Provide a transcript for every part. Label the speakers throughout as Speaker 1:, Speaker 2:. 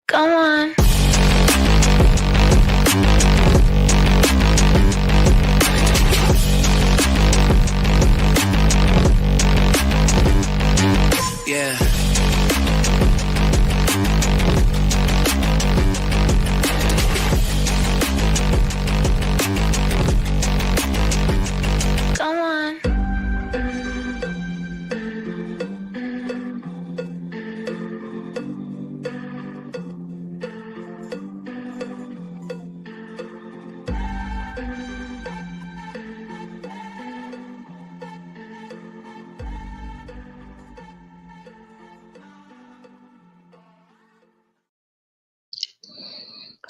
Speaker 1: Come on.
Speaker 2: Yeah.
Speaker 1: Come on.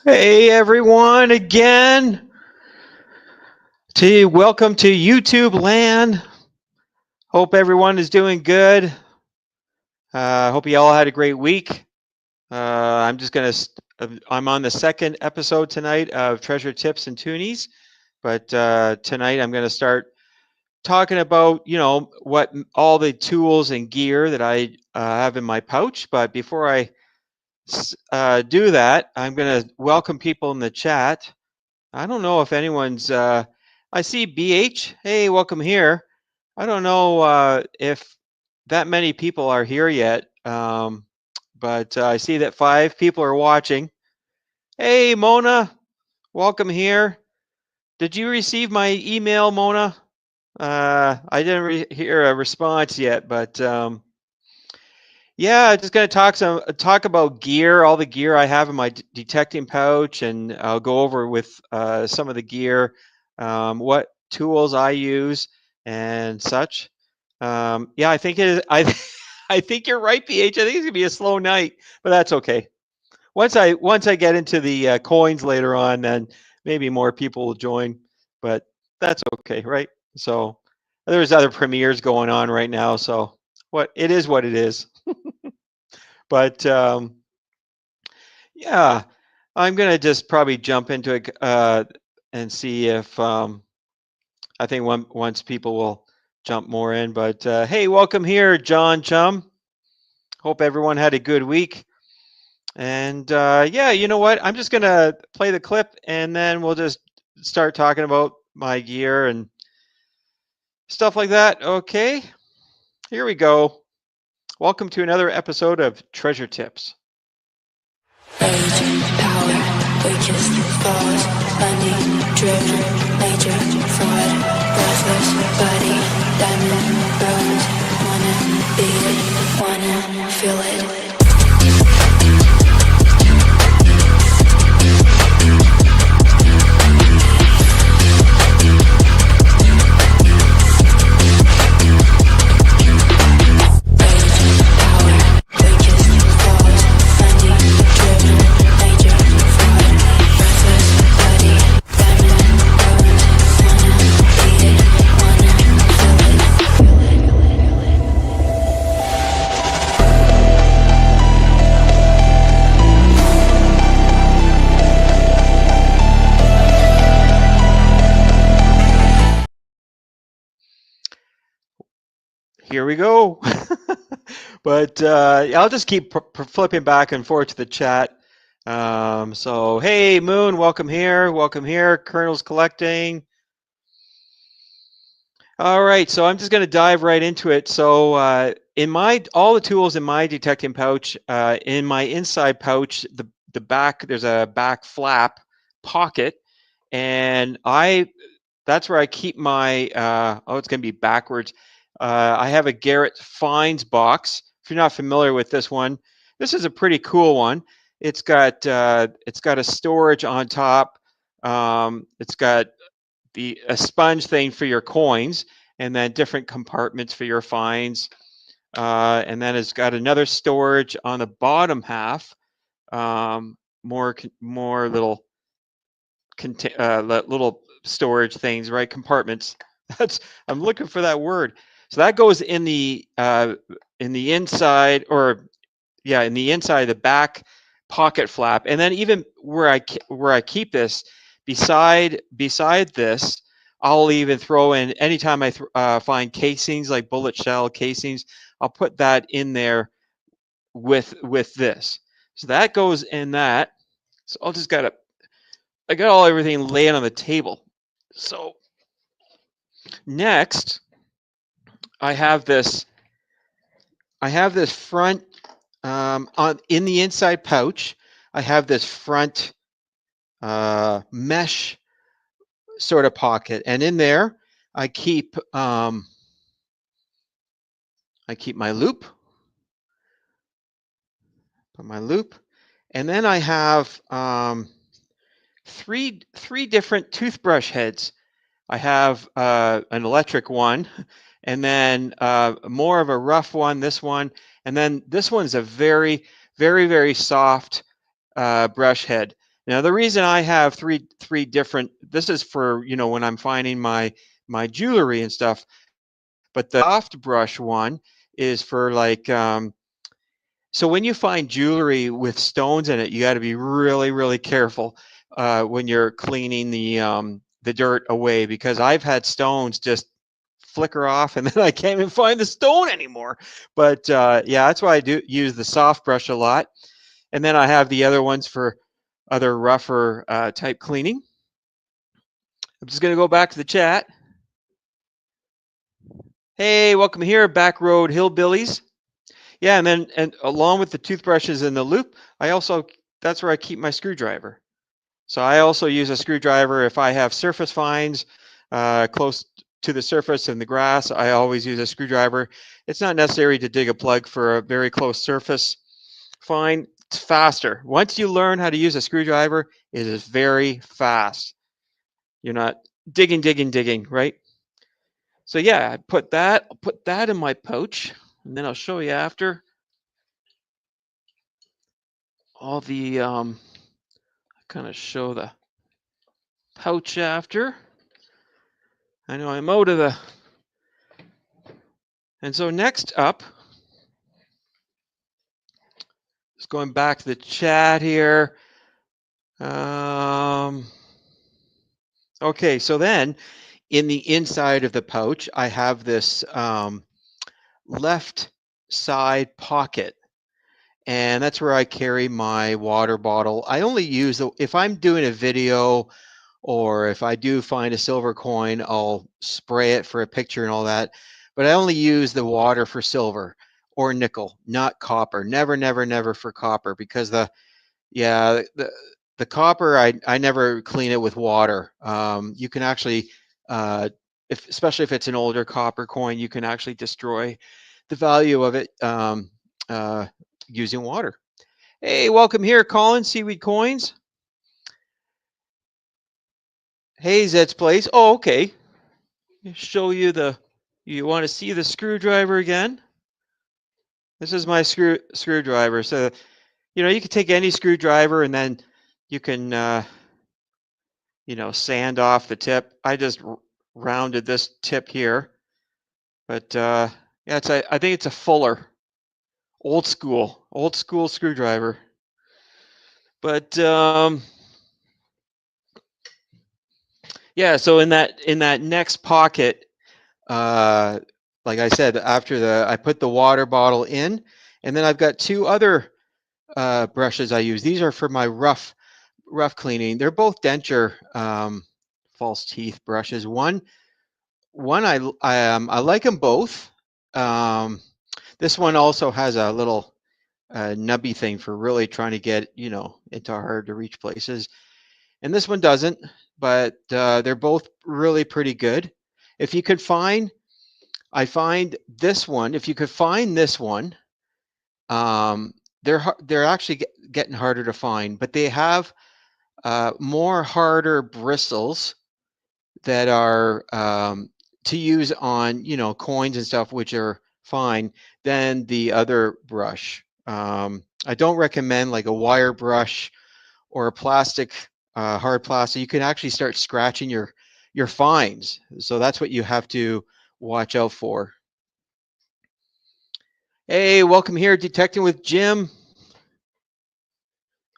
Speaker 3: Hey everyone again. Welcome to YouTube land. Hope everyone is doing good. Hope you all had a great week. I'm on the second episode tonight of Treasure Tips and Toonies, but tonight I'm gonna start talking about what all the tools and gear that I have in my pouch. But before I do that, I'm gonna welcome people in the chat. I don't know if anyone's. I see BH. Hey, welcome here. I don't know if that many people are here yet, but I see that 5 people are watching. Hey, Mona, welcome here. Did you receive my email, Mona? I didn't hear a response yet, but yeah, just gonna talk about gear, all the gear I have in my detecting pouch, and I'll go over with some of the gear, what tools I use, and such. Yeah, I think it is. I think you're right, PH. I think it's gonna be a slow night, but that's okay. Once I get into the coins later on, then maybe more people will join, but that's okay, right? So there's other premieres going on right now, so what it is, what it is. But yeah, I'm gonna just probably jump into it and see if I think once people will jump more in. But hey, welcome here, John Chum. Hope everyone had a good week. And yeah, you know what? I'm just gonna play the clip, and then we'll just start talking about my gear and stuff like that. Okay, here we go. Welcome to another episode of Treasure Tips.
Speaker 4: Age, power, witches, falls, money, driven, major, fraud, worthless, body, diamond, bronze, wanna be it, wanna feel it.
Speaker 3: Here we go. But I'll just keep flipping back and forth to the chat. So, hey, Moon, welcome here. Welcome here. Colonel's collecting. All right, so I'm just going to dive right into it. So, all the tools in my detecting pouch, in my inside pouch, the back, there's a back flap pocket, and that's where I keep my. It's going to be backwards. I have a Garrett Finds box. If you're not familiar with this one, this is a pretty cool one. It's got a storage on top. It's got a sponge thing for your coins, and then different compartments for your finds. And then it's got another storage on the bottom half. More little little storage things, right? Compartments. I'm looking for that word. So that goes in the inside, in the inside of the back pocket flap, and then even where I keep this beside this, I'll even throw in anytime I find casings, like bullet shell casings. I'll put that in there with this. So that goes in that. So I'll just I got everything laying on the table. So next, I have this front on in the inside pouch. I have this front mesh sort of pocket, and in there I keep my loop, and then I have three different toothbrush heads. I have an electric one, and then more of a rough one, this one, and then this one's a very, very, very soft brush head. Now the reason I have three different, this is for, when I'm finding my jewelry and stuff, but the soft brush one is for like, so when you find jewelry with stones in it, you got to be really, really careful when you're cleaning the dirt away, because I've had stones just flicker off and then I can't even find the stone anymore. But yeah, that's why I do use the soft brush a lot. And then I have the other ones for other rougher type cleaning. I'm just going to go back to the chat. Hey, welcome here, Back Road Hillbillies. Yeah, and along with the toothbrushes and the loop, that's where I keep my screwdriver. So I also use a screwdriver if I have surface finds close to the surface in the grass. I always use a screwdriver. It's not necessary to dig a plug for a very close surface find. It's faster. Once you learn how to use a screwdriver, it is very fast. You're not digging, right? So yeah, I'll put that in my pouch, and then I'll show you after all the kind of show the pouch after. I know I'm out of the. And so next up, just going back to the chat here. Okay, so then in the inside of the pouch, I have this left side pocket, and that's where I carry my water bottle. I only use if I'm doing a video, or if I do find a silver coin, I'll spray it for a picture and all that. But I only use the water for silver or nickel, not copper. Never for copper, because the copper, I never clean it with water. You can actually, especially if it's an older copper coin, you can actually destroy the value of it using water. Hey, welcome here, Colin, Seaweed Coins. Hey, Zed's Place. Oh, okay. Show you you want to see the screwdriver again? This is my screwdriver. So, you can take any screwdriver and then you can, sand off the tip. I just rounded this tip here, but yeah, I think it's a Fuller, old school screwdriver. But yeah, so in that next pocket, like I said, after I put the water bottle in, and then I've got two other brushes I use. These are for my rough cleaning. They're both denture false teeth brushes. One I like them both. This one also has a little nubby thing for really trying to get into hard to reach places, and this one doesn't. But they're both really pretty good. If you could find, I find this one. If you could find this one, they're actually getting harder to find, but they have more harder bristles that are to use on coins and stuff, which are fine, than the other brush. I don't recommend like a wire brush or a plastic, hard plastic. You can actually start scratching your fines, so that's what you have to watch out for. Hey, welcome here, Detecting with Jim.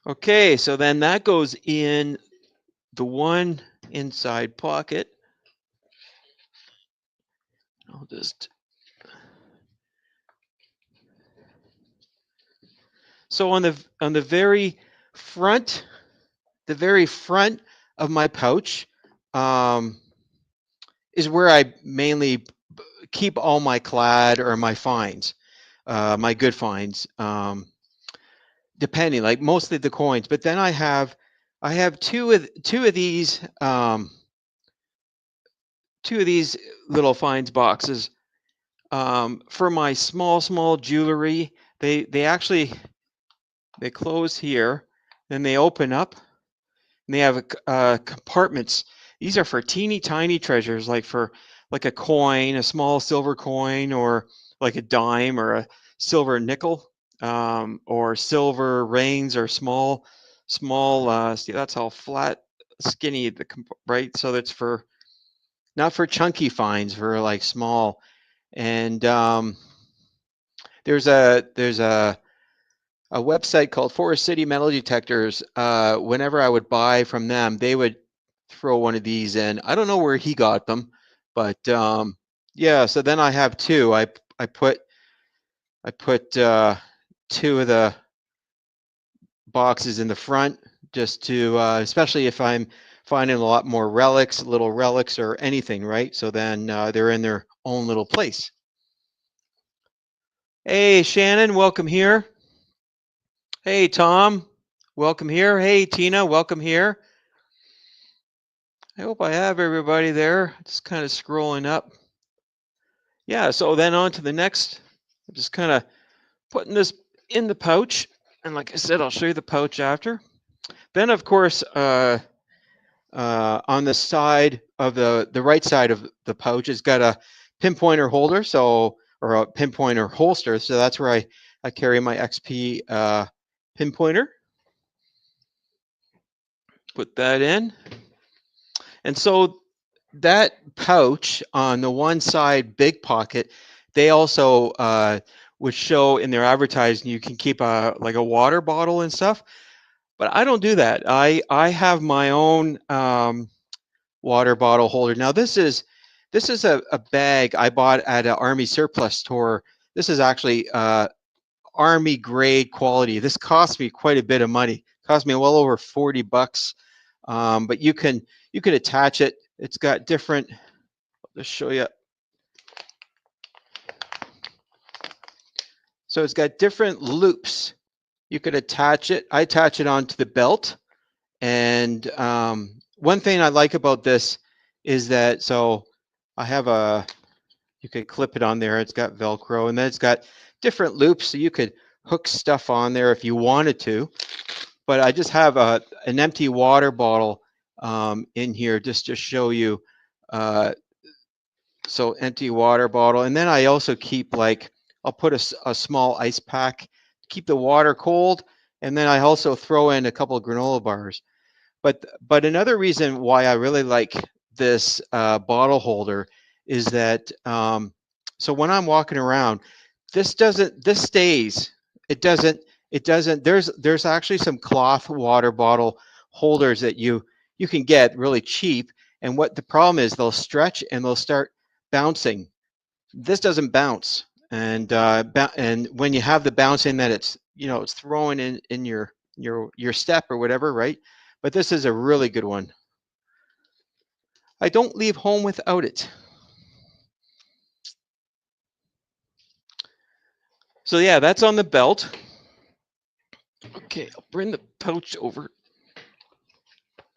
Speaker 3: Okay, so then that goes in the one inside pocket. I'll just So on front, the very front of my pouch, um, is where I mainly keep all my clad or my finds, my good finds, depending, like mostly the coins. But then I have two of these little finds boxes, for my small jewelry. They actually they close here, then they open up, and they have compartments. These are for teeny tiny treasures, like for like a coin, a small silver coin, or like a dime or a silver nickel, or silver rings, or small. See, that's how flat, skinny right. So that's for not for chunky finds, for like small. And there's a website called Forest City Metal Detectors. Whenever I would buy from them, they would throw one of these in. I don't know where he got them, but yeah. So then I have two. I put two of the boxes in the front, just to especially if I'm finding a lot more relics, little relics or anything, right? So then they're in their own little place. Hey, Shannon, welcome here. Hey, Tom, welcome here. Hey, Tina, welcome here. I hope I have everybody there. Just kind of scrolling up. Yeah, so then on to the next. I'm just kind of putting this in the pouch. And like I said, I'll show you the pouch after. Then, of course, on the side of the right side of the pouch, it's got a pinpointer holder, or a pinpointer holster. So that's where I carry my XP pinpointer. Put that in. And so that pouch on the one side, big pocket, they also would show in their advertising you can keep like a water bottle and stuff. But I don't do that. I have my own water bottle holder. Now this is a bag I bought at an Army surplus store. This is actually Army grade quality. This cost me quite a bit of money. It cost me well over $40. But you can attach it. It's got different. I'll just show you. So it's got different loops. You could attach it. I attach it onto the belt. And one thing I like about this is that, so I have you could clip it on there. It's got Velcro, and then it's got different loops, so you could hook stuff on there if you wanted to. But I just have an empty water bottle in here just to show you. So empty water bottle, and then I also keep, like, I'll put a small ice pack to keep the water cold, and then I also throw in a couple of granola bars. But another reason why I really like this bottle holder is that, so when I'm walking around, this stays. It doesn't. There's actually some cloth water bottle holders that you can get really cheap, and what the problem is, they'll stretch and they'll start bouncing. This doesn't bounce, and and when you have the bouncing, that it's throwing in your step or whatever, right? But this is a really good one. I don't leave home without it. So yeah, that's on the belt. Okay, I'll bring the pouch over.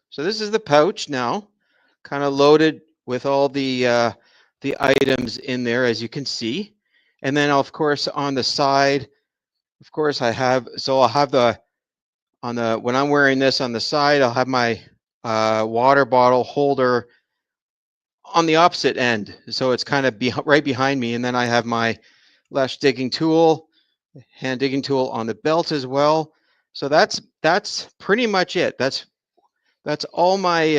Speaker 3: So this is the pouch now, kind of loaded with all the items in there, as you can see. And then, of course, on the side, of course, I'll have when I'm wearing this on the side, I'll have my water bottle holder on the opposite end. So it's kind of right behind me. And then I have my lash digging tool, hand digging tool on the belt as well. So that's pretty much it. That's all my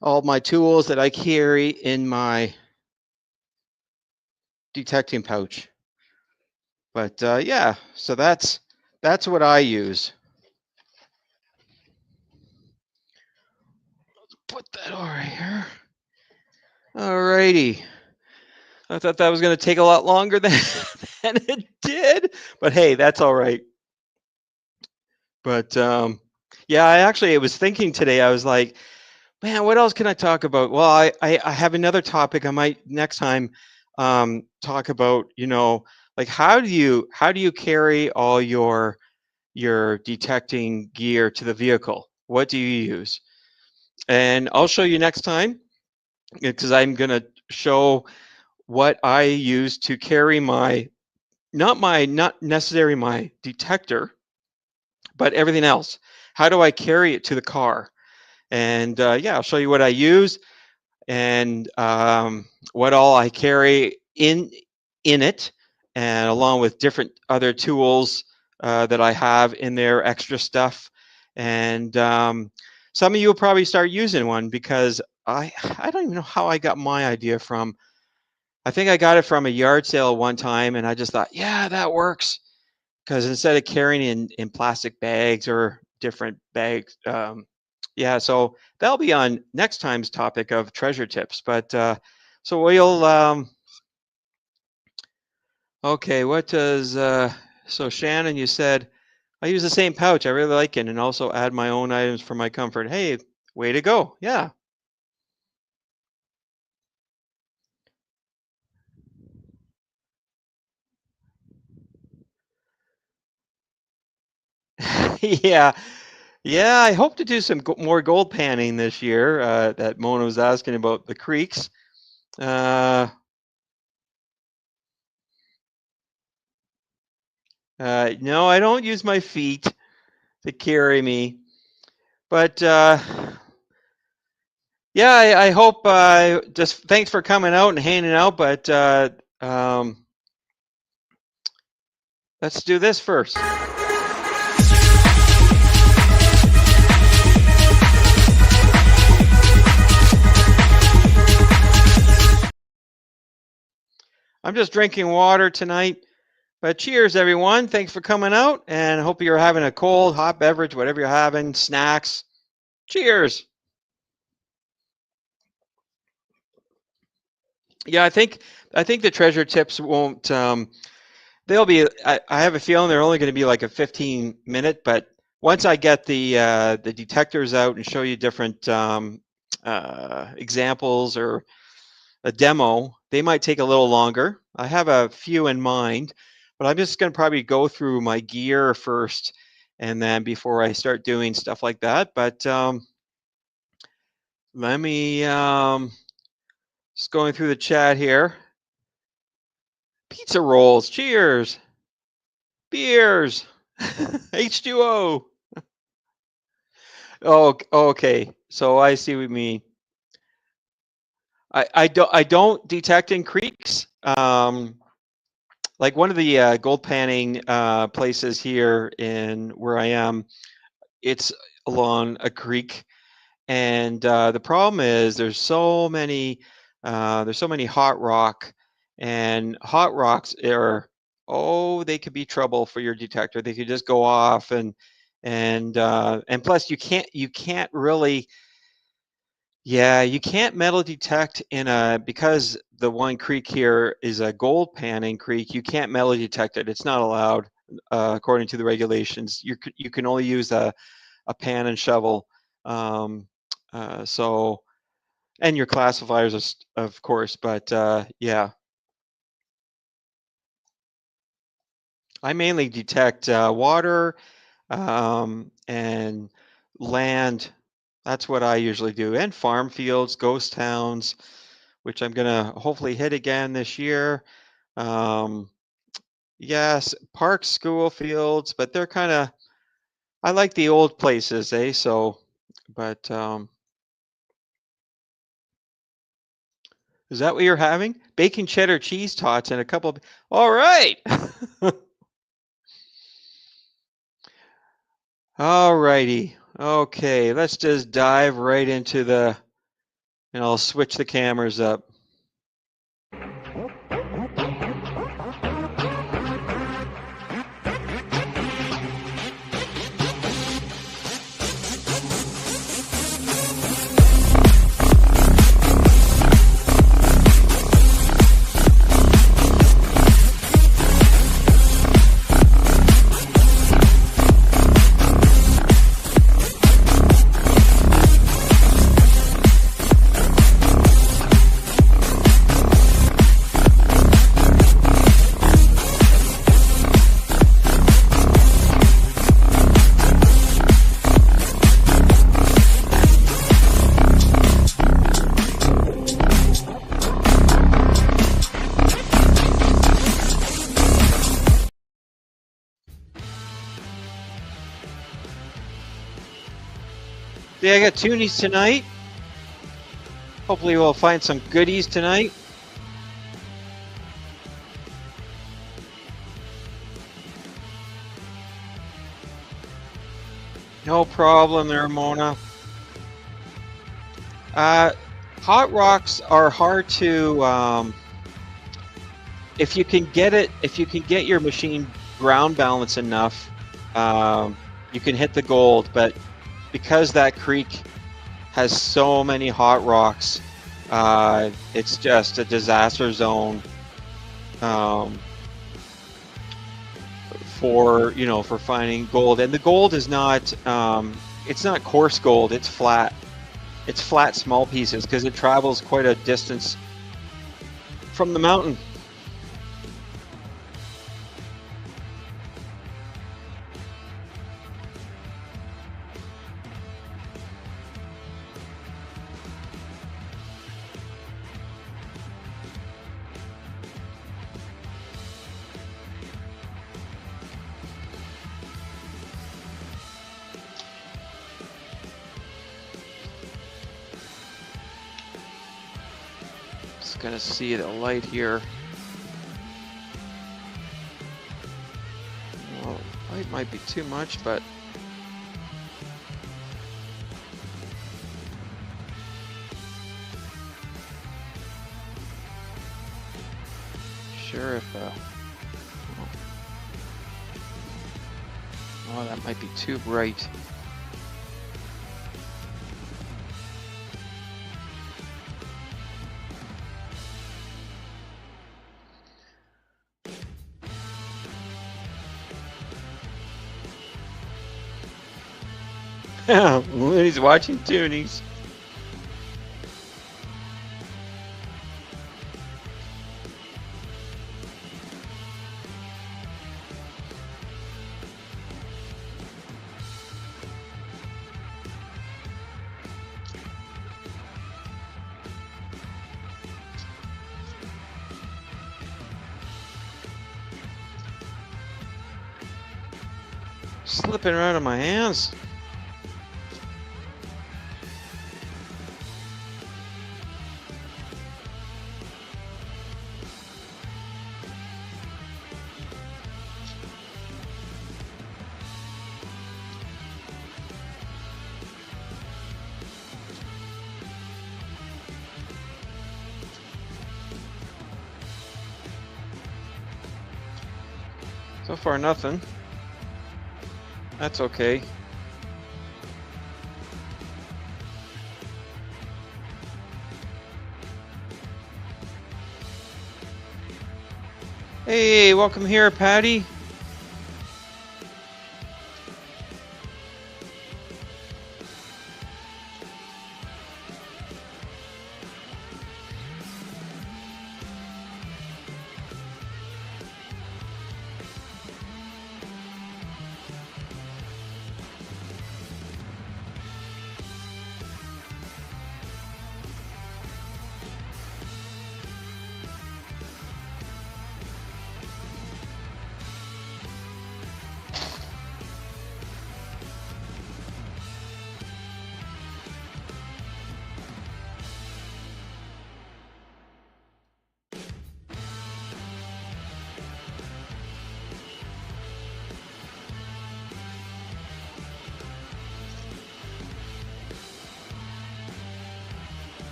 Speaker 3: all my tools that I carry in my detecting pouch. But yeah, so that's what I use. Put that over here. Alrighty. I thought that was going to take a lot longer than than it did, but hey, that's all right. But yeah, I was thinking today. I was like, man, what else can I talk about? Well, I have another topic. I might next time talk about, like how do you carry all your detecting gear to the vehicle? What do you use? And I'll show you next time because I'm gonna show what I use to carry not necessarily my detector, but everything else. How do I carry it to the car? And yeah, I'll show you what I use and what all I carry in it, and along with different other tools that I have in there, extra stuff. And some of you will probably start using one because I don't even know how I got my idea from. I think I got it from a yard sale one time, and I just thought, yeah, that works. Because instead of carrying in plastic bags or different bags, yeah. So that'll be on next time's topic of treasure tips. But so we'll okay. What does so Shannon? You said I use the same pouch. I really like it, and also add my own items for my comfort. Hey, way to go! Yeah. Yeah. Yeah, I hope to do some more gold panning this year. That Mona was asking about the creeks. No, I don't use my feet to carry me, but yeah, I hope. Just thanks for coming out and hanging out. But um, let's do this first. I'm just drinking water tonight. But cheers, everyone. Thanks for coming out, and I hope you're having a cold, hot beverage, whatever you're having, snacks. Cheers. Yeah, I think the treasure tips won't. They'll be. I have a feeling they're only going to be like a 15-minute. But once I get the detectors out and show you different examples or a demo, they might take a little longer. I have a few in mind, but I'm just going to probably go through my gear first, and then before I start doing stuff like that. But let me just going through the chat here. Pizza rolls, cheers. Beers, H2O. Oh, okay. So I see what you mean. I don't detect in creeks. Like one of the gold panning places here in where I am, it's along a creek, and the problem is there's so many hot rock, and hot rocks are, oh, they could be trouble for your detector. They could just go off, and plus you can't really, yeah, you can't metal detect in a, because the one creek here is a gold panning creek. You can't metal detect it. It's not allowed according to the regulations. You can only use a pan and shovel. Um, so, and your classifiers, of course, but yeah, I mainly detect water and land. That's what I usually do, and farm fields, ghost towns, which I'm gonna hopefully hit again this year. Um, yes, parks, school fields, but they're kind of, I like the old places, eh? So, but is that what you're having? Bacon cheddar cheese tots and a couple of. All right. All righty. Okay, let's just dive right into and I'll switch the cameras up. Yeah, I got Toonies tonight. Hopefully we'll find some goodies tonight. No problem there, Mona. Hot rocks are hard to, if you can get your machine ground balance enough, you can hit the gold, but because that creek has so many hot rocks, it's just a disaster zone for finding gold. And the gold is not it's not coarse gold, it's flat. It's flat small pieces because it travels quite a distance from the mountain. Just gonna see the light here. Well, light might be too much, but sure if oh, that might be too bright. He's watching Toonies. Slipping right out of my hands. So far, nothing. That's okay. Hey, welcome here, Patty.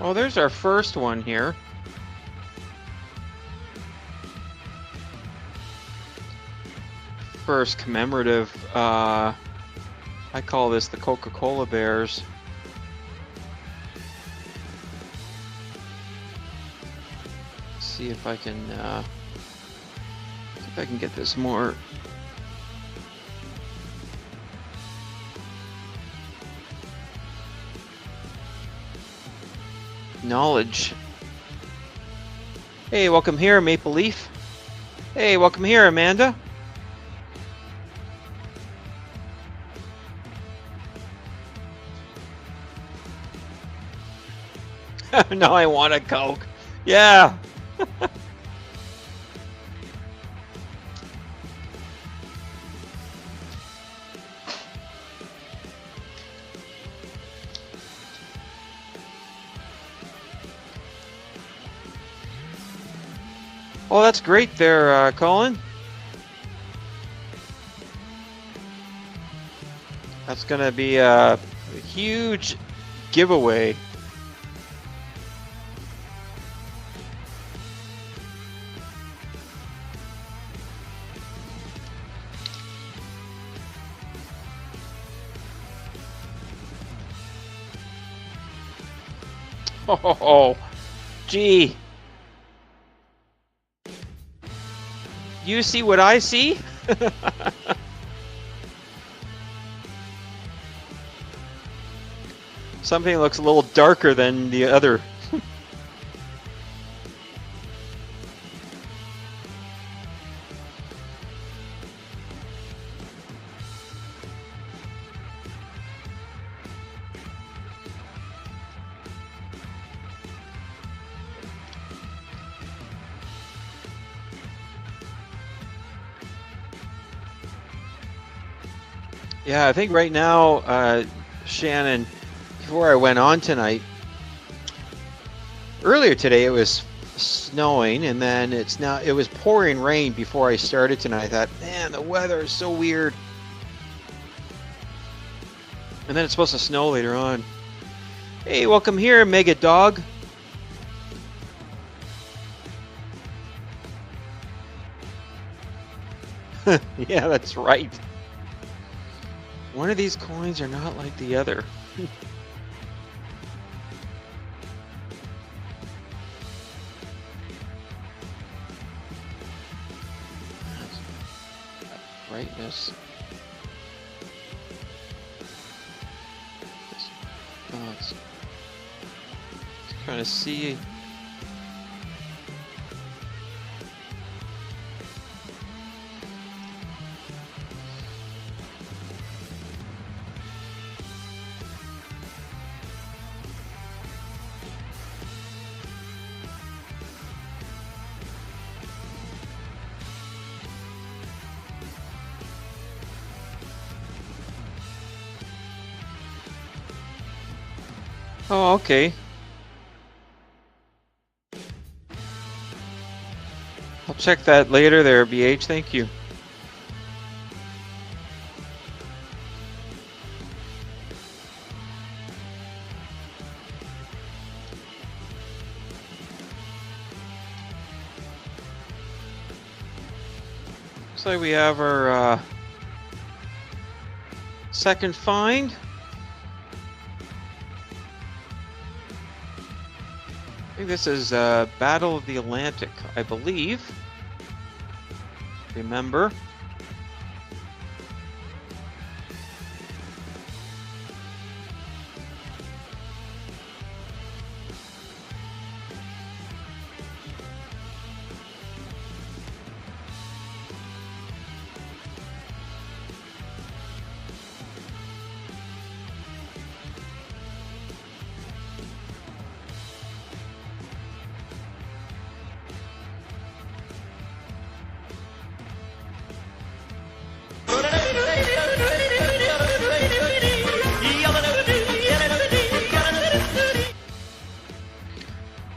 Speaker 3: Oh, there's our first one here. First commemorative, I call this the Coca-Cola Bears. See if I can get this more. Knowledge. Hey, welcome here, Maple Leaf. Hey, welcome here, Amanda. Now I want a Coke. Yeah. Oh, that's great there, Colin. That's going to be a huge giveaway. Oh, gee. You see what I see? Something looks a little darker than the other. Yeah, I think right now, Shannon, before I went on tonight, earlier today it was snowing, and then it was pouring rain before I started tonight. I thought, man, the weather is so weird. And then it's supposed to snow later on. Hey, welcome here, Mega Dog. Yeah, that's right. One of these coins are not like the other. Brightness. Oh, it's trying to see. Oh, okay. I'll check that later there, BH. Thank you. Looks like we have our second find. I think this is Battle of the Atlantic, I believe. Remember?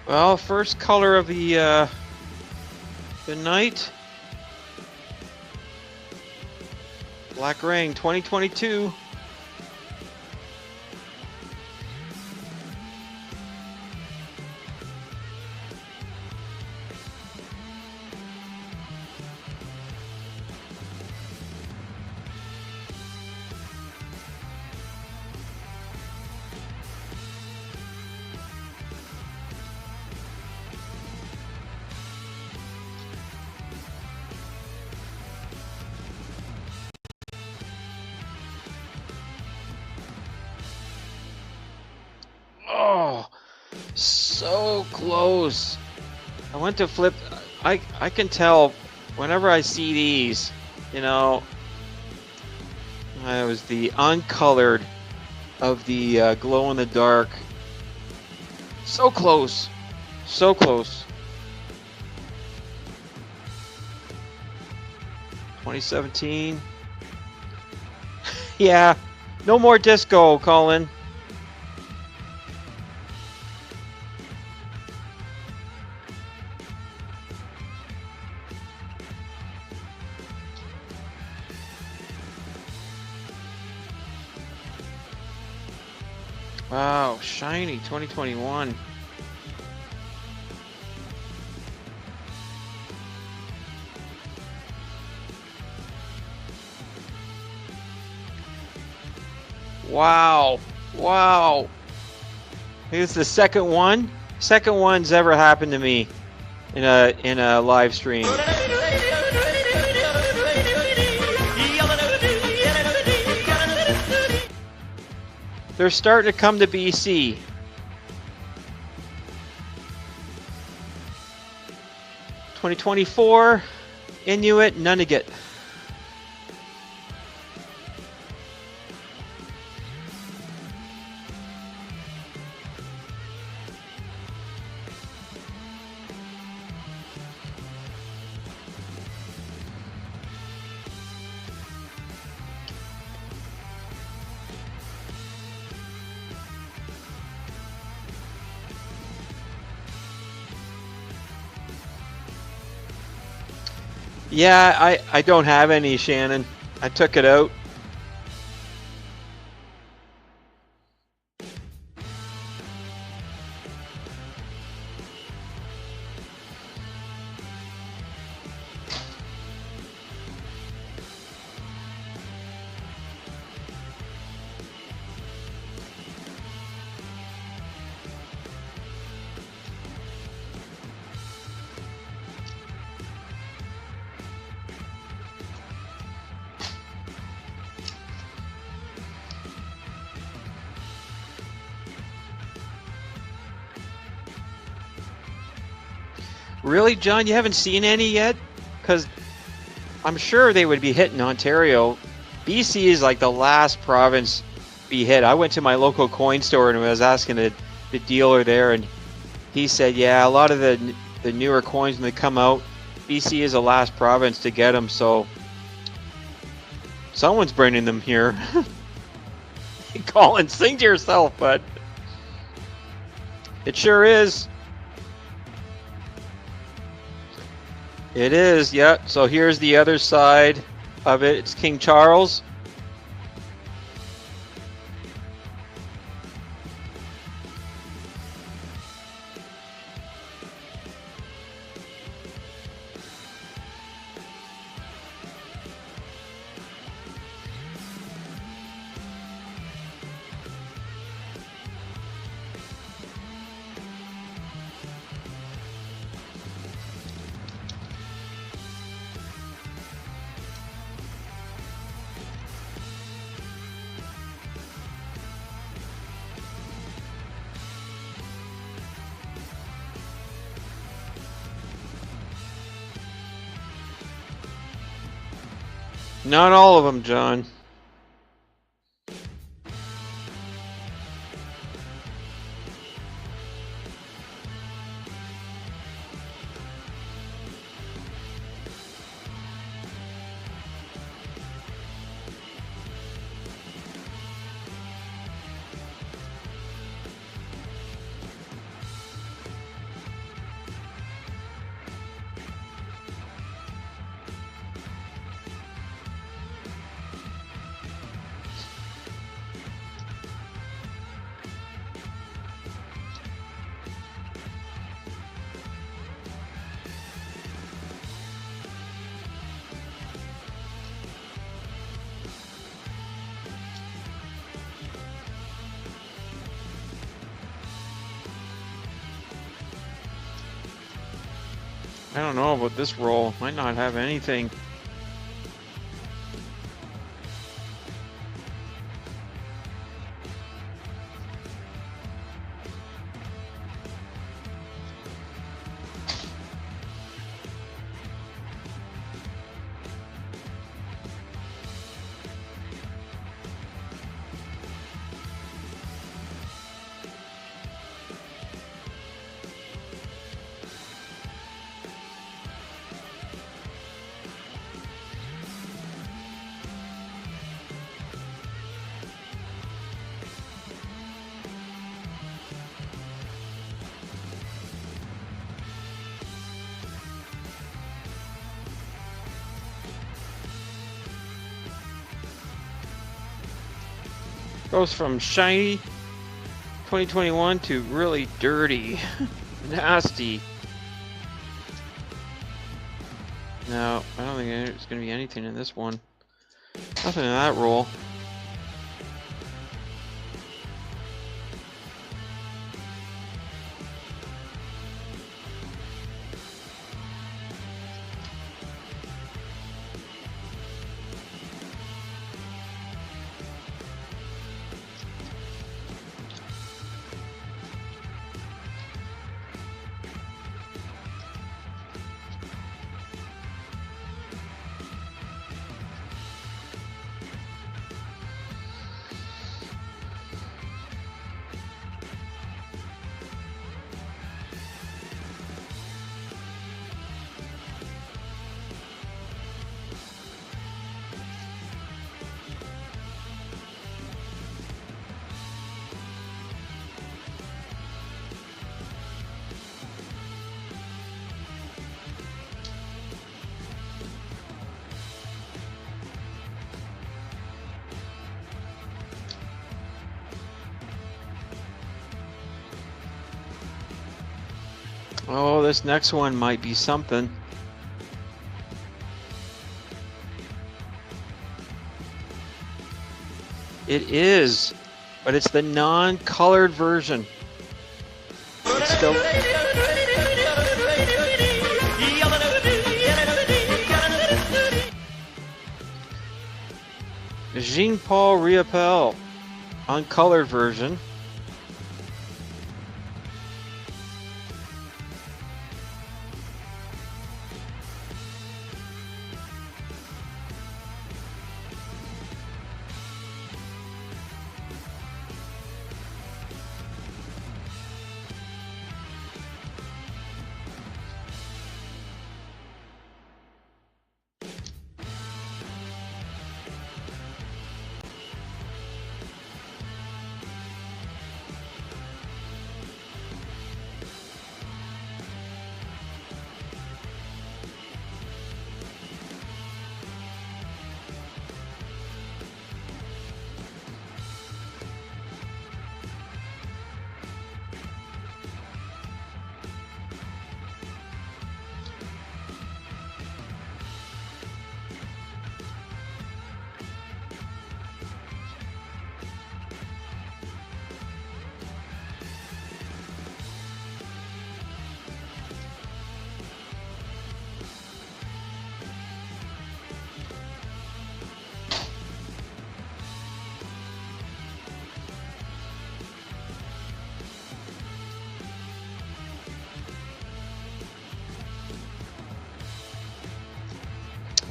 Speaker 3: Well, first color of the night. Black Ring 2022. Oh, so close. I went to flip. I can tell whenever I see these, you know, it was the uncolored of the glow in the dark. So close. So close. 2017. Yeah. No more disco, Colin. Wow, shiny 2021. Wow. Wow. It's the second one. Second one's ever happened to me in a live stream. They're starting to come to BC. $2024, Inuit, Nunavut. Yeah, I don't have any, Shannon. I took it out. Really, John? You haven't seen any yet? Because I'm sure they would be hitting Ontario. BC is like the last province to be hit. I went to my local coin store and I was asking the dealer there, and he said, yeah, a lot of the newer coins when they come out, BC is the last province to get them, so someone's bringing them here. Colin, sing to yourself, bud. It sure is. It is, yeah. So here's the other side of it. It's King Charles. Not all of them, John. I don't know about this roll. Might not have anything. Goes from shiny 2021 to really dirty, nasty. No, I don't think there's going to be anything in this one. Nothing in that roll. Oh, this next one might be something. It is, but it's the non-colored version. It's still... Jean-Paul Riopel, uncolored version.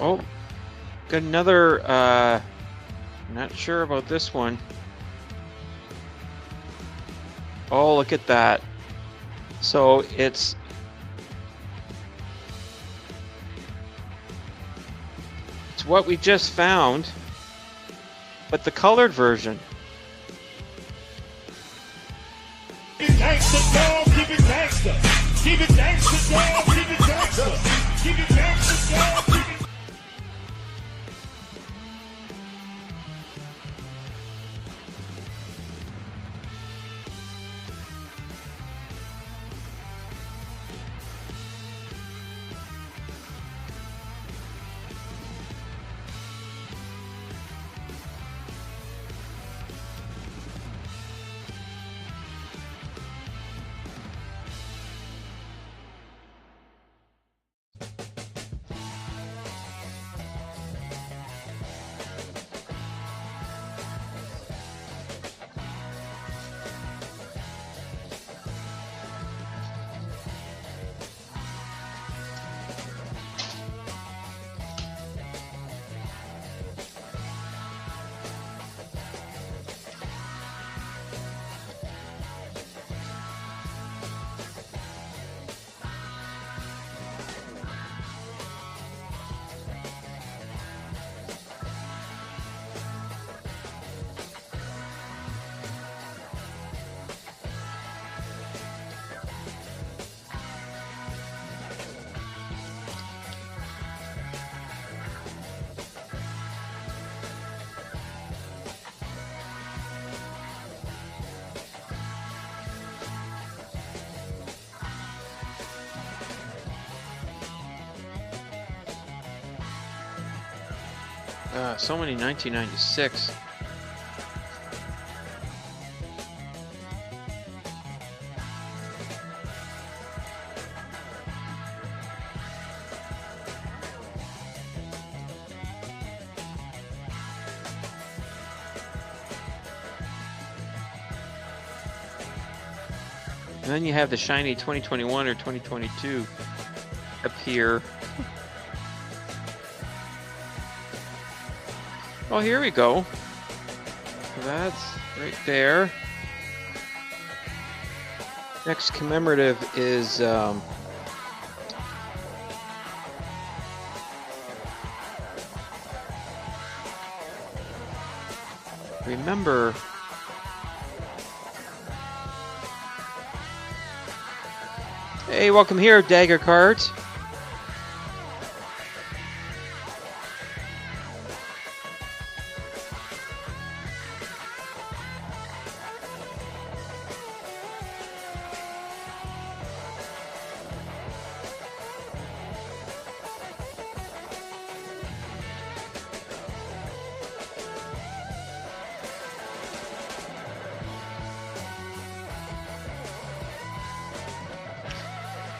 Speaker 3: Oh, got another, not sure about this one. Oh, look at that. So it's what we just found, but the colored version.
Speaker 1: Keep it gangsta, dog, keep it gangsta. Keep it gangsta, dog, keep it gangsta. Keep it gangsta, dog, keep it.
Speaker 3: So many 1996. And then you have the shiny 2021 or 2022 appear. Oh, here we go. That's right there. Next commemorative is remember hey, welcome here, Dagger Cards.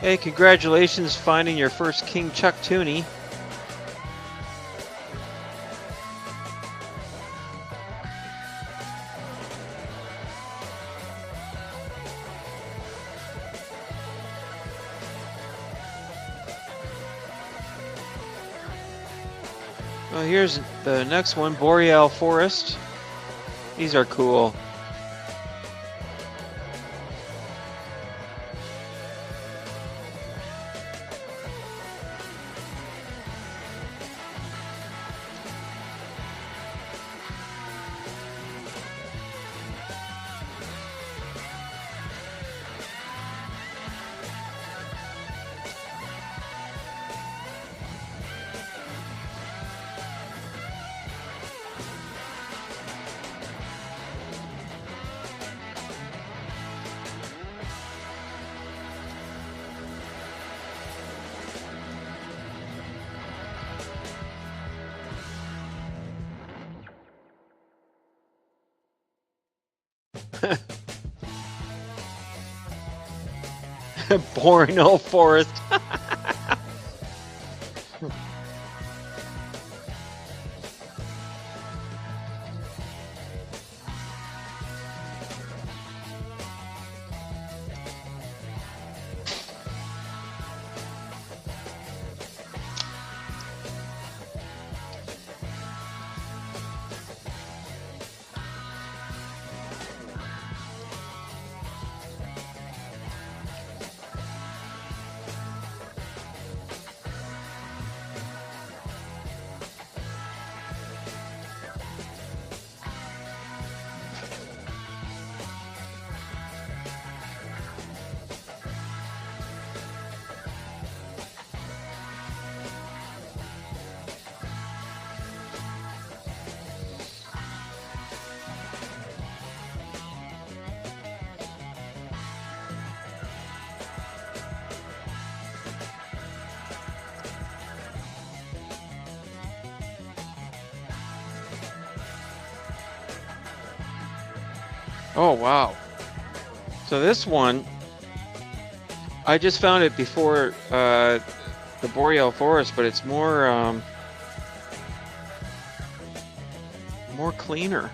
Speaker 3: Hey, congratulations finding your first King Chuck Toonie. Well, here's the next one, Boreal Forest. These are cool. Boreal Forest. Oh, wow. So this one, I just found it before the Boreal Forest, but it's more more cleaner.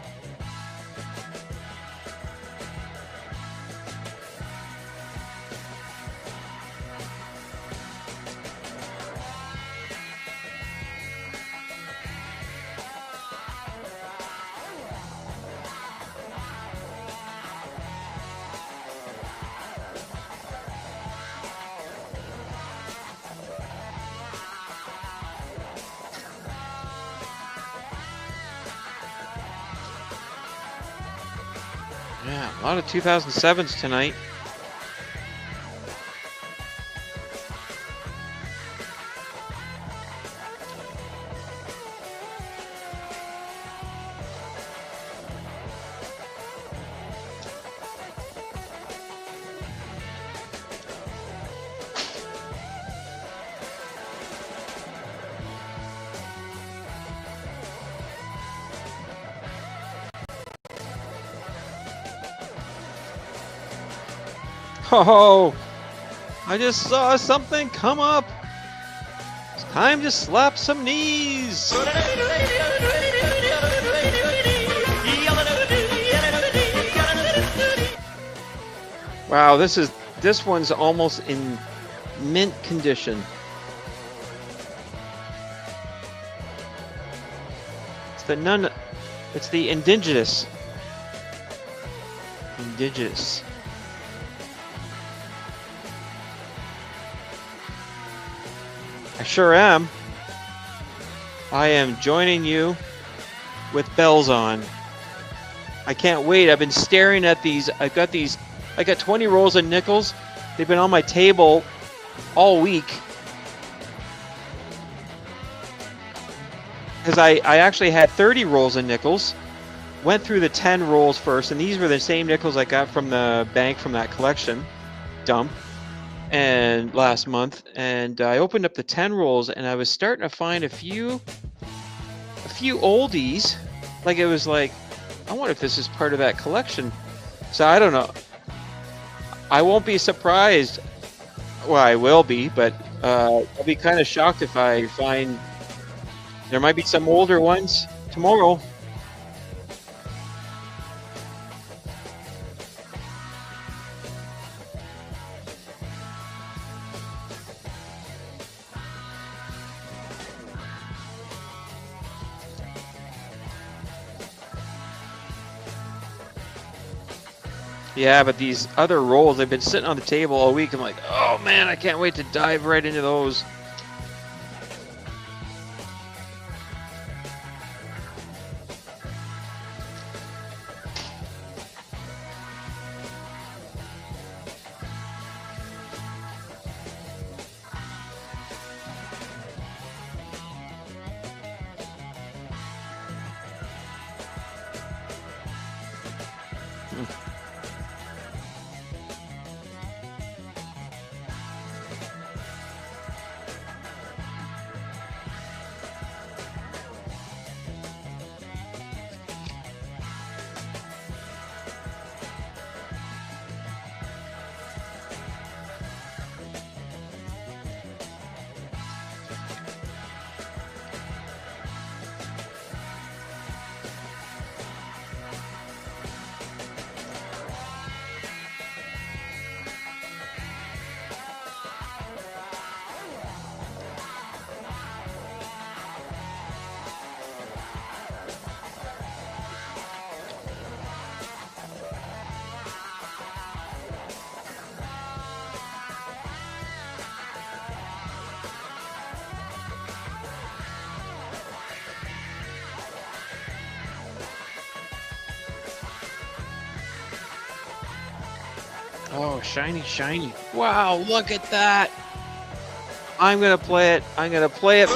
Speaker 3: Yeah, a lot of 2007s tonight. Oh, I just saw something come up. It's time to slap some knees. Wow, this one's almost in mint condition. It's the indigenous. Indigenous. I sure am. I am joining you with bells on. I can't wait. I've been staring at these. I got 20 rolls of nickels. They've been on my table all week. Because I actually had 30 rolls of nickels. Went through the 10 rolls first, and these were the same nickels I got from the bank from that collection dump and last month. And I opened up the 10 rolls, and I was starting to find a few oldies. Like, it was like, I wonder if this is part of that collection. So I don't know. I won't be surprised. Well, I will be, but I'll be kind of shocked if I find there might be some older ones tomorrow. Yeah, but these other rolls, they've been sitting on the table all week. I'm like, oh man, I can't wait to dive right into those. Oh, shiny, shiny. Wow, look at that. I'm going to play it. I'm going to play it.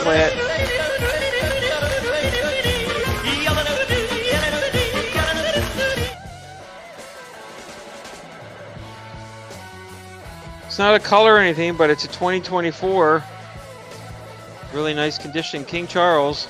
Speaker 3: It's not a color or anything, but it's a 2024. Really nice condition. King Charles.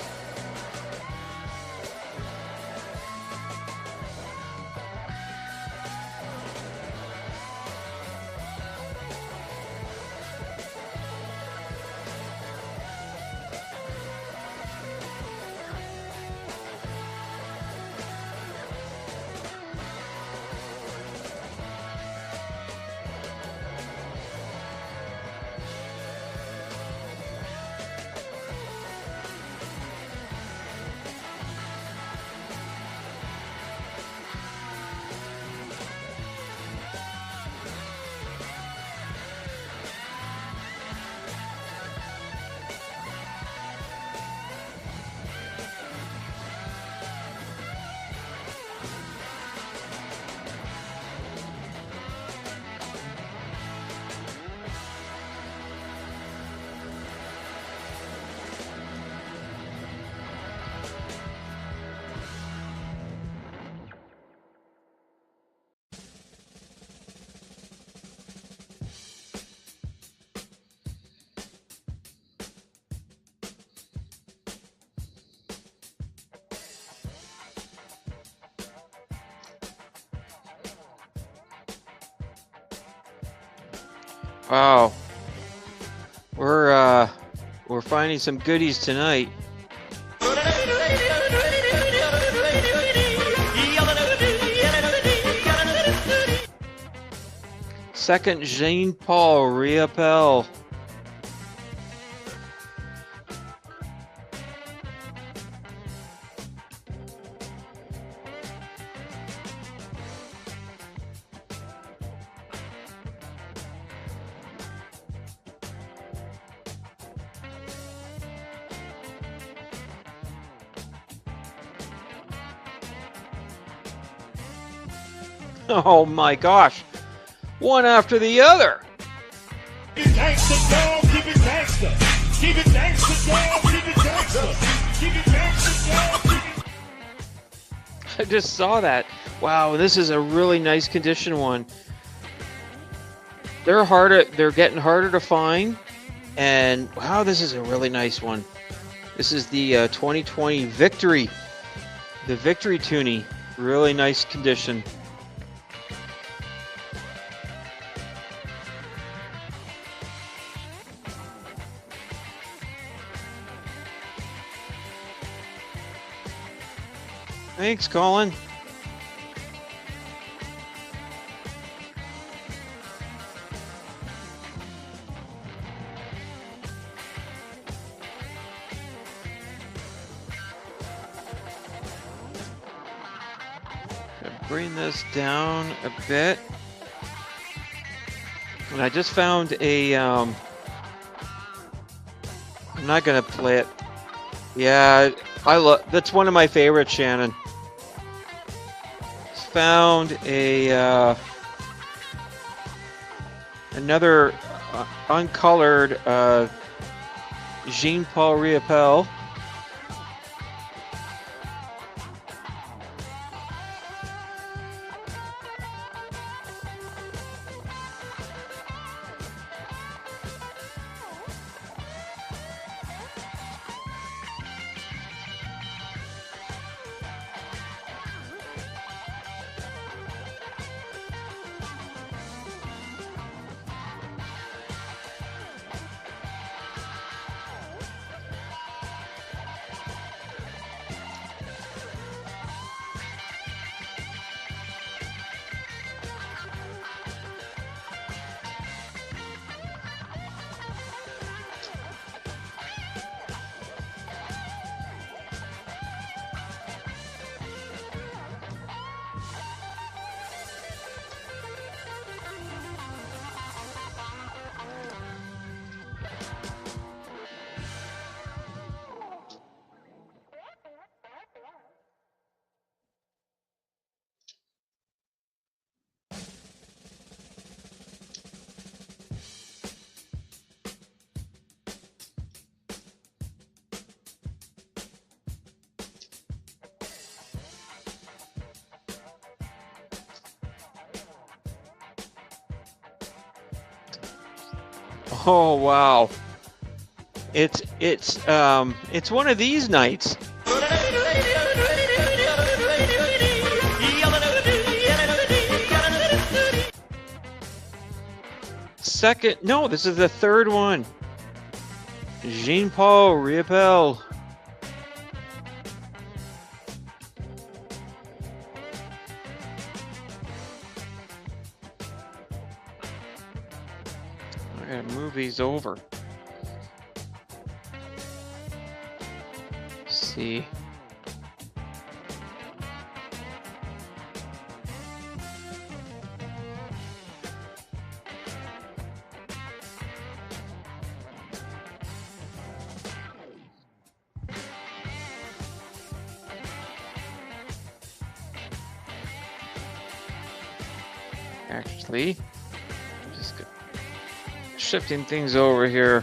Speaker 3: Wow. We're finding some goodies tonight. Second, Jean-Paul Riopel. Oh my gosh. One after the other.
Speaker 1: Keep it gangsta, dog. Keep it gangsta. Keep it gangsta, dog. Keep it gangsta. Keep it gangsta, dog. Keep it.
Speaker 3: I just saw that. Wow, this is a really nice condition one. They're getting harder to find. And wow, this is a really nice one. This is the 2020 Victory. The Victory Toonie. Really nice condition. Thanks, Colin. Bring this down a bit. And I just found a, I'm not gonna play it. Yeah, that's one of my favorites, Shannon. Found a, another uncolored Jean-Paul Riopel. Oh wow. It's one of these nights. Second, no, this is the third one. Jean-Paul Riopel. I gotta move these over. See. Actually, just shifting things over here.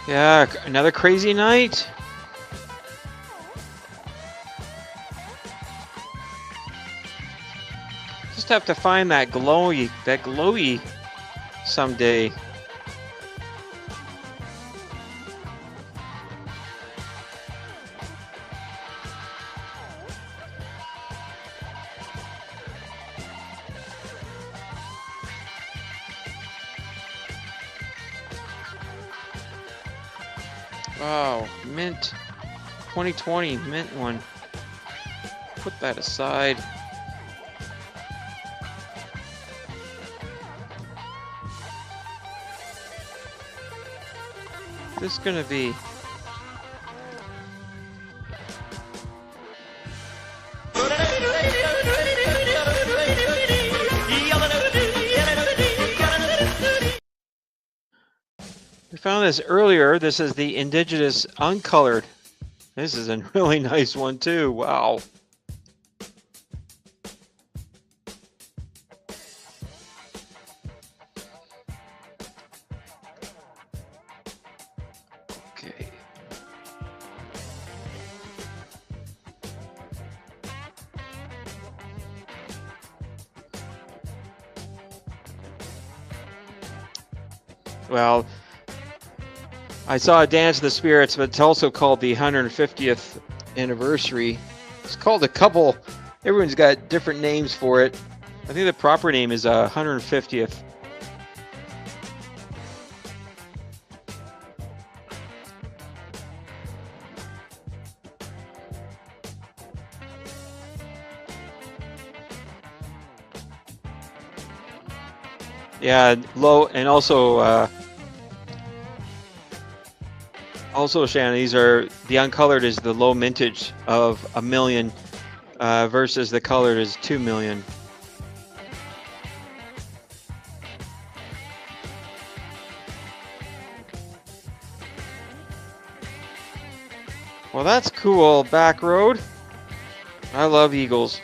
Speaker 3: Yeah, another crazy night. Just have to find that glowy someday. Wow, mint 2020 mint one. Put that aside. This is gonna be we found this earlier. This is the indigenous uncolored. This is a really nice one too. Wow. Okay. Well, I saw Dance of the Spirits, but it's also called the 150th anniversary. It's called a couple. Everyone's got different names for it. I think the proper name is 150th. Yeah, low, and also Shannon, these are the uncolored is the low mintage of 1 million versus the colored is 2 million. Well, that's cool, back road. I love eagles.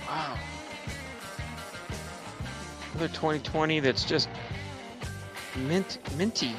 Speaker 3: Wow. Another 2020 that's just minty.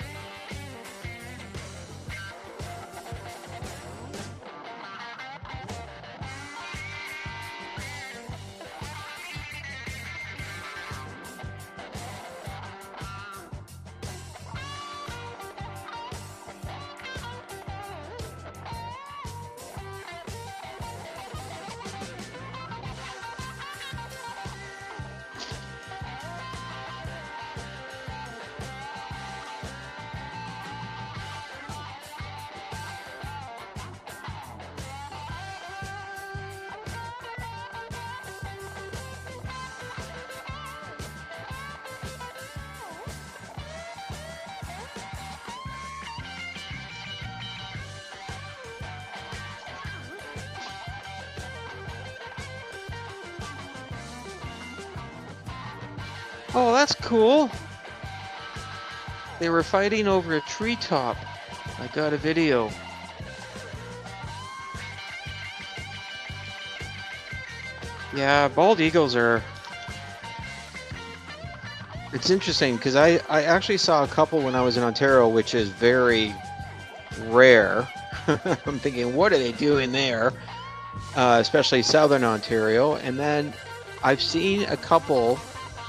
Speaker 3: Oh, that's cool. They were fighting over a treetop. I got a video. Yeah, bald eagles are... It's interesting because I actually saw a couple when I was in Ontario, which is very rare. I'm thinking, what are they doing there? Especially southern Ontario. And then I've seen a couple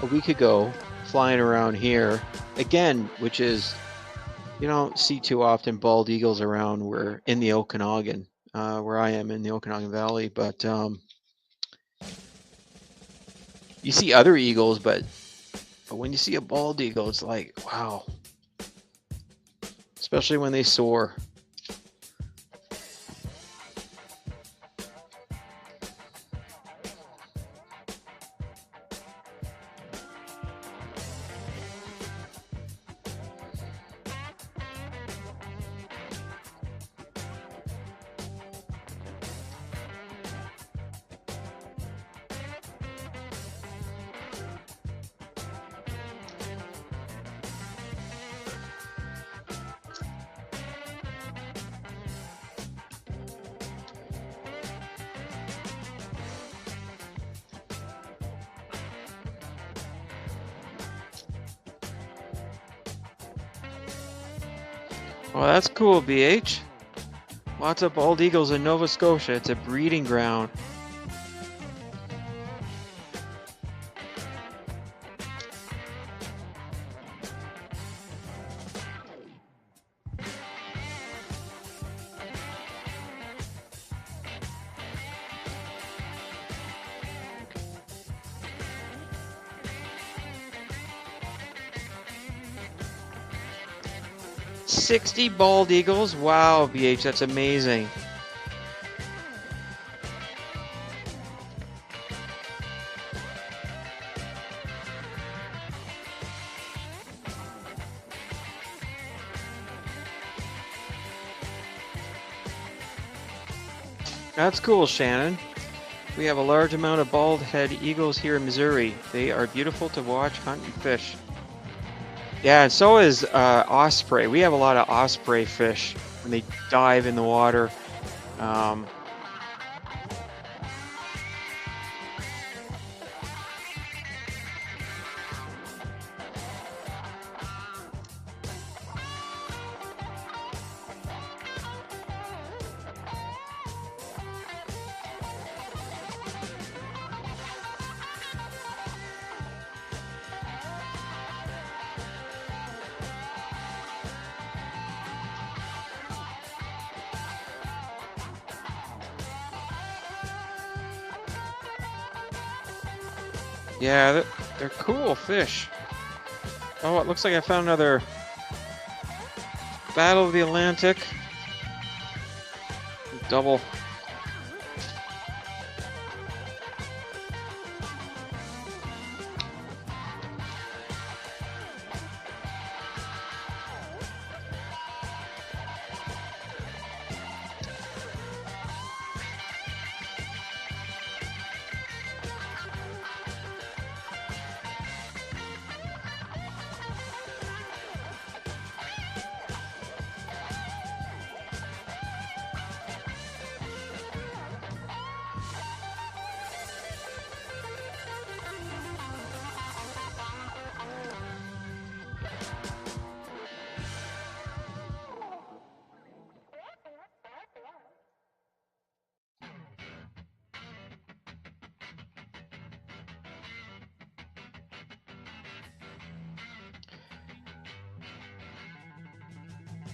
Speaker 3: a week ago flying around here again, which is, you don't see too often bald eagles around. We're in the Okanagan, where I am in the Okanagan Valley, but you see other eagles, but when you see a bald eagle, it's like, wow. Especially when they soar. Well, that's cool, BH. Lots of bald eagles in Nova Scotia. It's a breeding ground. "60 bald eagles? Wow, BH, that's amazing." That's cool, Shannon. We have a large amount of bald head eagles here in Missouri. They are beautiful to watch, hunt, and fish. Yeah, and so is osprey. We have a lot of osprey fish when they dive in the water. Um, yeah, they're cool fish. Oh, it looks like I found another Battle of the Atlantic. Double.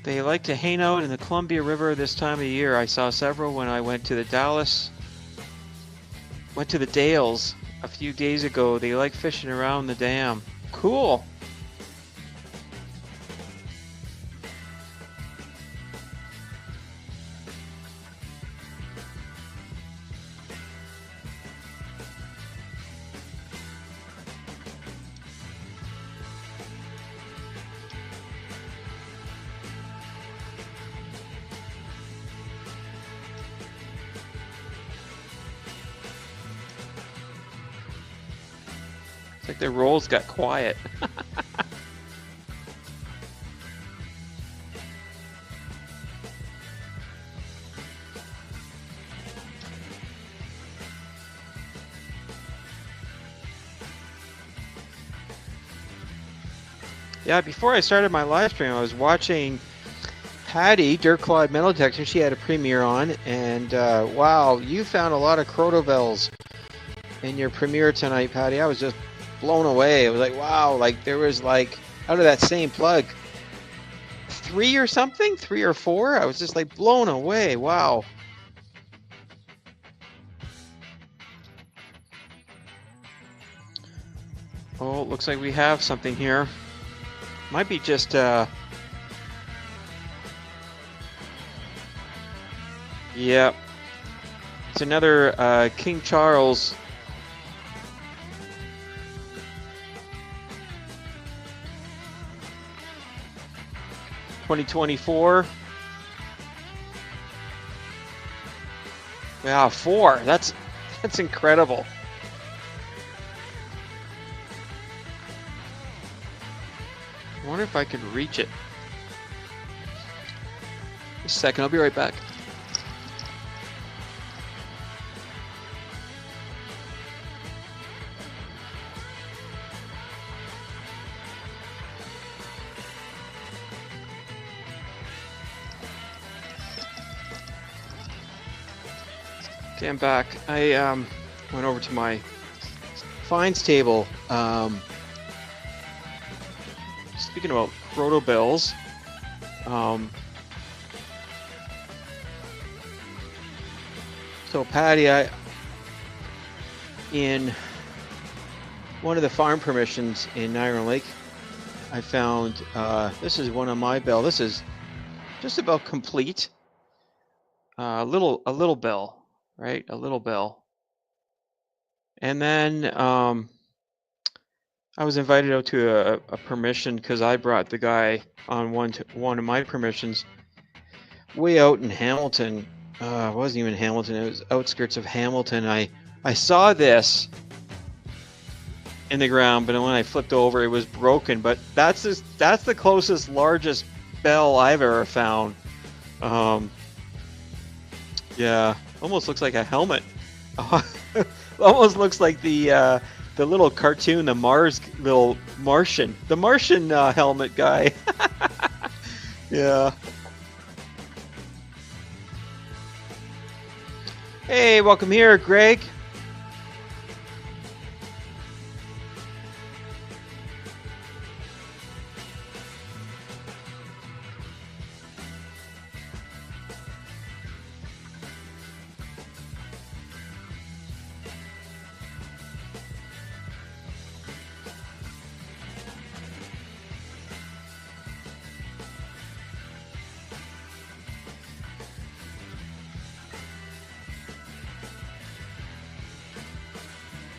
Speaker 3: They like to hang out in the Columbia River this time of year. I saw several when I went to the Dales a few days ago. They like fishing around the dam. Cool. It's like their rolls got quiet. Yeah, before I started my live stream, I was watching Patty, Dirt Clawed Metal Detector. She had a premiere on, and wow, you found a lot of Crotovels in your premiere tonight, Patty. I was just blown away. It was like, wow, like there was like, out of that same plug, 3 or something? 3 or 4? I was just like blown away. Wow. Oh, it looks like we have something here. Might be just yep. It's another King Charles. '24. Wow, 4. That's incredible. I wonder if I could reach it. Just a second, I'll be right back. Okay, I'm back. I went over to my finds table. Speaking about roto bills, so Patty, in one of the farm permissions in Niagara Lake, I found this is one of my bill. This is just about complete. A little bill, right? A little bill. And then I was invited out to a permission because I brought the guy on one of my permissions way out in Hamilton. It wasn't even Hamilton. It was outskirts of Hamilton. I saw this in the ground, but when I flipped over, it was broken. But that's the closest, largest bell I've ever found. Yeah, almost looks like a helmet. Almost looks like the little cartoon, the Martian helmet guy. Yeah. Hey, welcome here, Greg.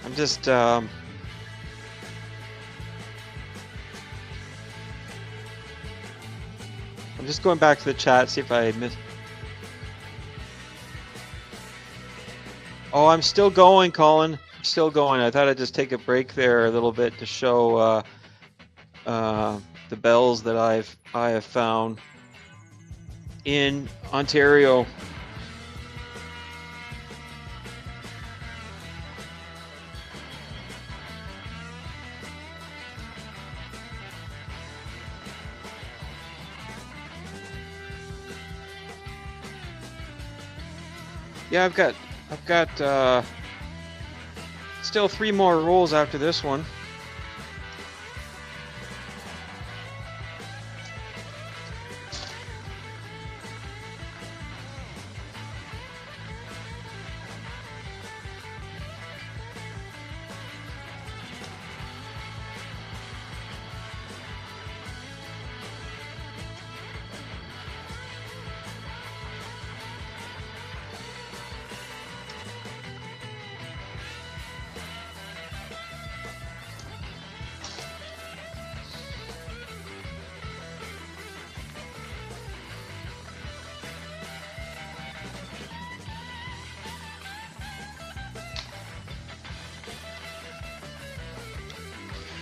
Speaker 3: I'm just I'm just going back to the chat, see if I missed. Oh, I'm still going, Colin. I'm still going. I thought I'd just take a break there a little bit to show the bells that I have found in Ontario. Yeah, I've got still 3 more rolls after this one.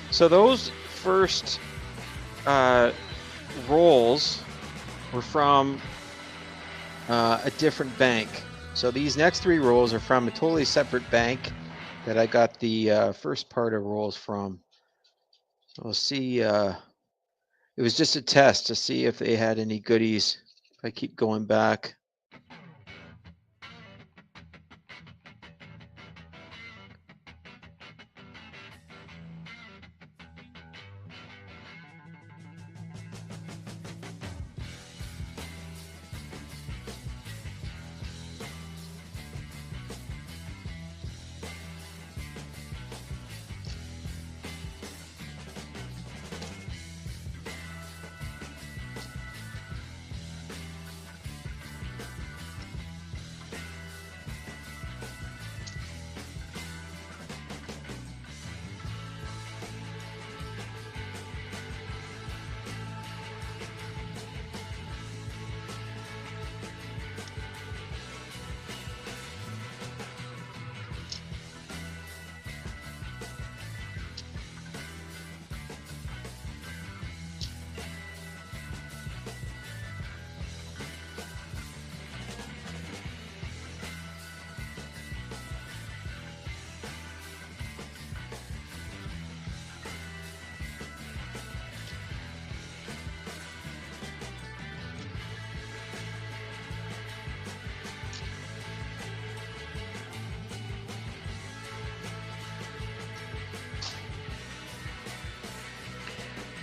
Speaker 3: So those first rolls were from a different bank. So these next 3 rolls are from a totally separate bank that I got the first part of rolls from. So we'll see. It was just a test to see if they had any goodies. If I keep going back.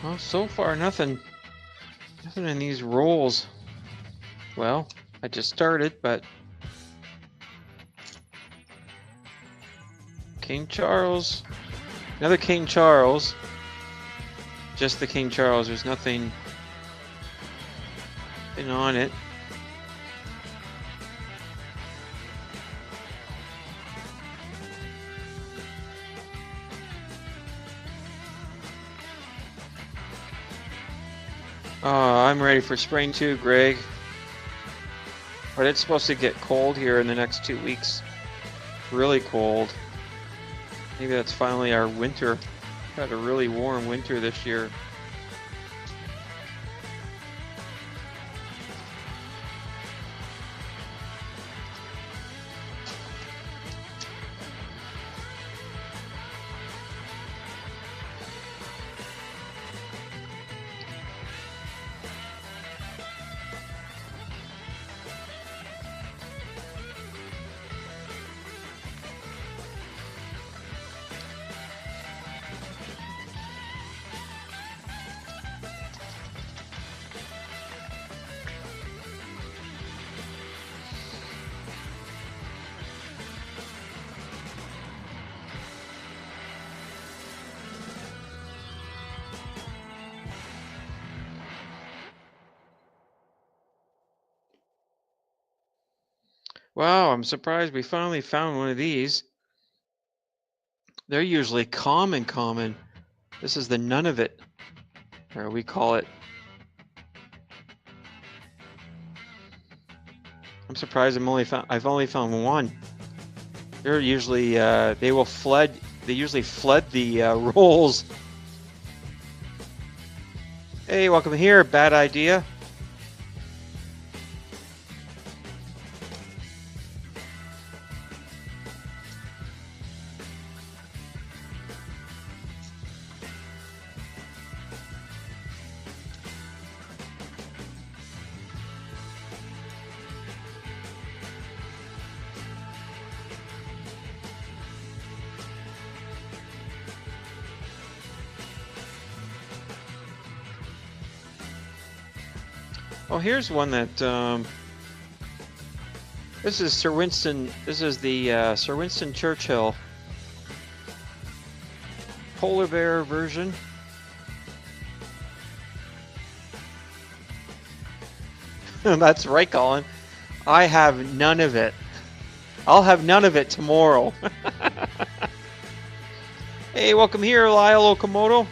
Speaker 3: Well, so far nothing in these rolls. Well, I just started, but King Charles, another King Charles, just the King Charles. There's nothing on it. I'm ready for spring too, Greg. But it's supposed to get cold here in the next 2 weeks. Really cold. Maybe that's finally our winter. Had a really warm winter this year. Wow, I'm surprised we finally found one of these. They're usually common. This is the none of it, or we call it. I'm surprised I've only found one. They're usually they usually flood the rolls. Hey, welcome here. Bad idea. Oh, here's one that this is Sir Winston. This is the Sir Winston Churchill polar bear version. That's right, Colin. I have none of it. I'll have none of it tomorrow. Hey, welcome here, Lyle Okamoto.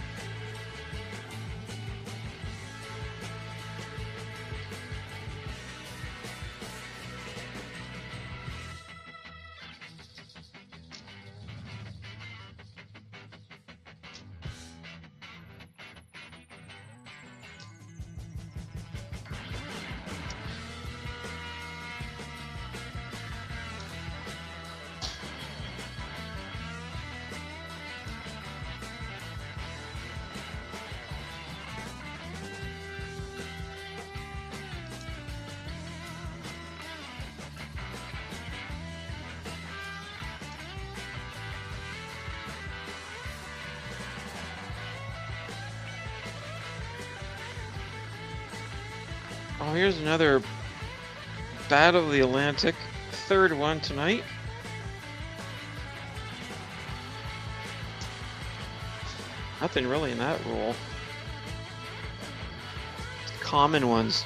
Speaker 3: Oh, here's another Battle of the Atlantic, third one tonight. Nothing really in that roll. Common ones.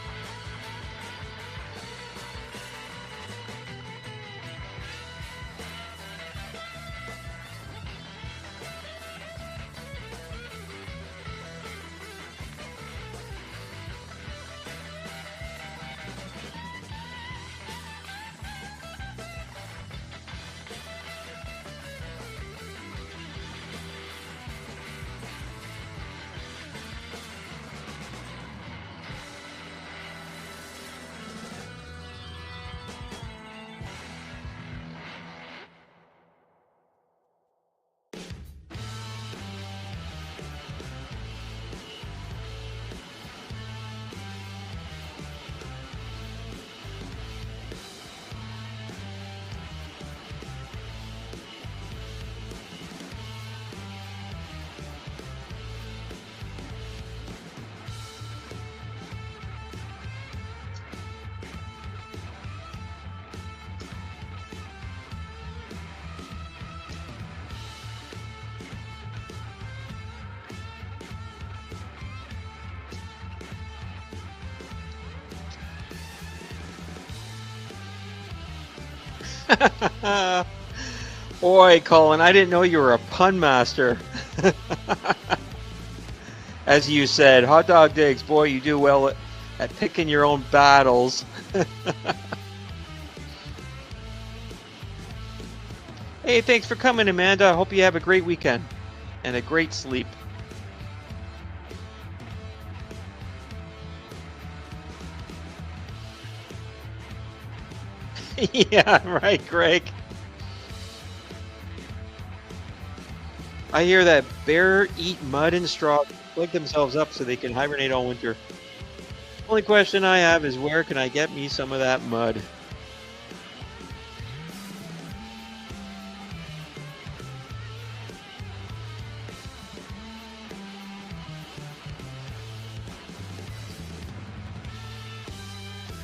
Speaker 3: Boy, Colin, I didn't know you were a pun master. As you said, hot dog digs, boy, you do well at picking your own battles. Hey, thanks for coming, Amanda. I hope you have a great weekend and a great sleep. Yeah, right, Greg. I hear that bear eat mud and straw, plug themselves up so they can hibernate all winter. Only question I have is where can I get me some of that mud?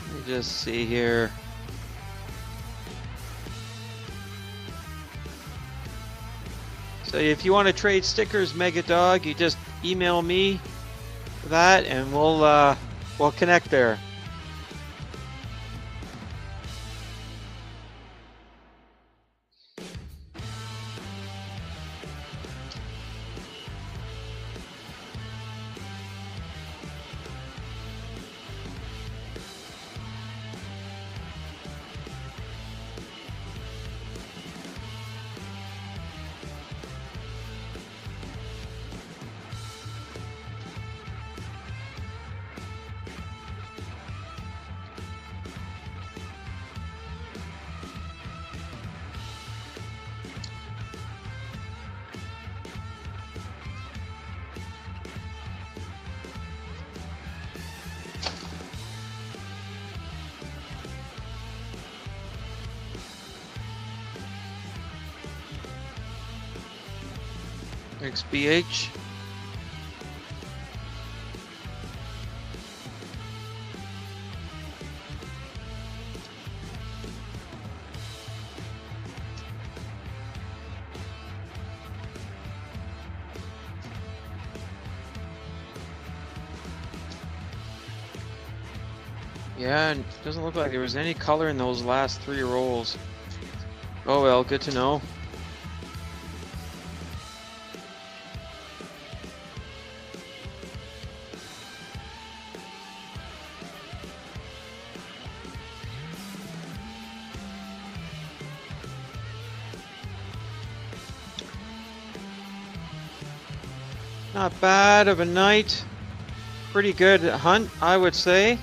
Speaker 3: Let me just see here. So if you want to trade stickers, Mega Dog, you just email me that and we'll connect there. XBH. Yeah, and it doesn't look like there was any color in those last 3 rolls. Oh well, good to know. Not bad of a night. Pretty good hunt, I would say.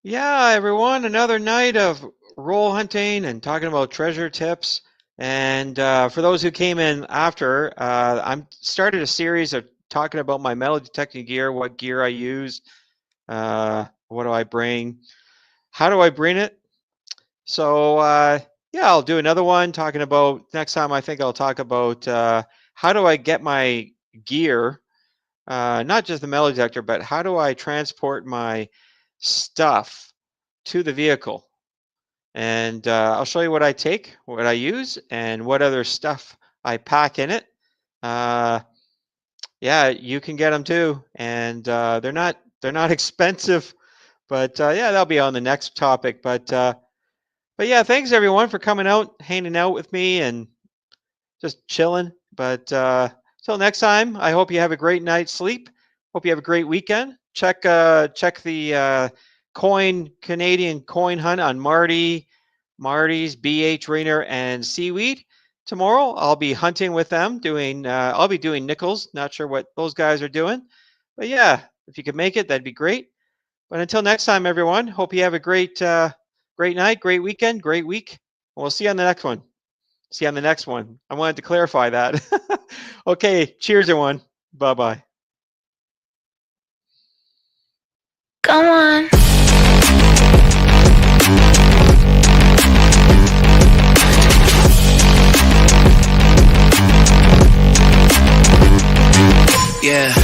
Speaker 3: Yeah, everyone, another night of roll hunting and talking about treasure tips. And for those who came in after, I'm started a series of talking about my metal detecting gear, what gear I use, what do I bring, how do I bring it. So yeah, I'll do another one talking about next time. I think I'll talk about how do I get my gear, not just the metal detector, but how do I transport my stuff to the vehicle. And I'll show you what I take, what I use, and what other stuff I pack in it. Yeah, you can get them too, and they're not expensive, but yeah, that'll be on the next topic. But yeah, thanks everyone for coming out, hanging out with me, and just chilling. But till next time, I hope you have a great night's sleep. Hope you have a great weekend. Check the Canadian coin hunt on Marty's, BH Rainer, and Seaweed. Tomorrow I'll be hunting with them. I'll be doing nickels. Not sure what those guys are doing, but yeah, if you could make it, that'd be great. But until next time, everyone. Hope you have a great night, great weekend, great week. We'll see you on the next one. See you on the next one. I wanted to clarify that. Okay, cheers, everyone. Bye bye.
Speaker 4: Come on.
Speaker 2: Yeah.